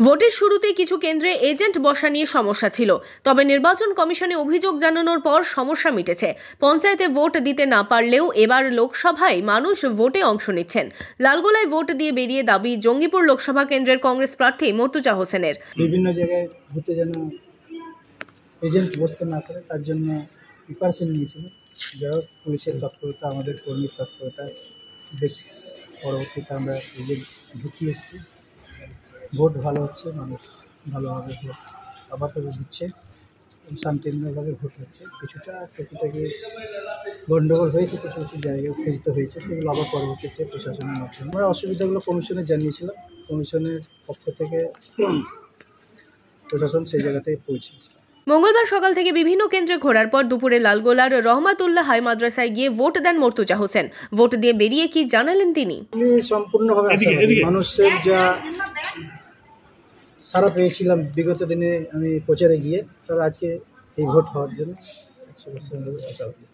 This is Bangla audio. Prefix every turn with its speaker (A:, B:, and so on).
A: ভোটের শুরুতে কিছু কেন্দ্রে এজেন্ট বসা নিয়ে সমস্যা ছিল, তবে নির্বাচন কমিশনে অভিযোগ জানানোর পর সমস্যা মিটেছে। পঞ্চায়েতে ভোট দিতে না পারলেও এবার লোকসভায় মানুষ ভোটে অংশ নিচ্ছেন। লালগোলায় ভোট দিয়ে বেরিয়ে দাবি জঙ্গিপুর লোকসভা কেন্দ্রের কংগ্রেস প্রার্থী মর্তুজা হোসেনের।
B: বিভিন্ন জায়গায় ভোটে যেন এজেন্ট বসতে না পারে তার জন্য প্রিপারেশন নিয়েছিল। যাই হোক, পুলিশের তৎপরতা, আমাদের কর্মীর তৎপরতা, বেশ পরবর্তীতে আমরা এজেন্ট ঢুকিয়ে এসেছি। ভোট ভালো হচ্ছে, মানুষ ভালোভাবে ভোট আপাতত দিচ্ছে, শান্তিপূর্ণভাবে ভোট হচ্ছে। কিছুটা গণ্ডগোল হয়েছে, কিছু কিছু জায়গায় উত্তেজিত হয়েছে, সেগুলো আবার পরবর্তীতে প্রশাসনের মাধ্যমে আমরা অসুবিধাগুলো কমিশনে জানিয়েছিলাম। কমিশনের পক্ষ থেকে প্রশাসন সেই জায়গাতেই পৌঁছেছে।
A: মঙ্গলবার সকাল থেকে বিভিন্ন কেন্দ্রে ঘোরার পর দুপুরে লালগোলার রহমাতুল্লাহ হাই মাদ্রাসায় গিয়ে ভোট দেন মর্তুজা হোসেন। ভোট দিয়ে বেরিয়ে কি জানালেন তিনি?
B: সম্পূর্ণভাবে মানুষের যা সারা পেয়েছিলাম বিগত দিনে আমি প্রচারে গিয়ে, তবে আজকে এই ভোট হওয়ার জন্য 100% আশাবাদী।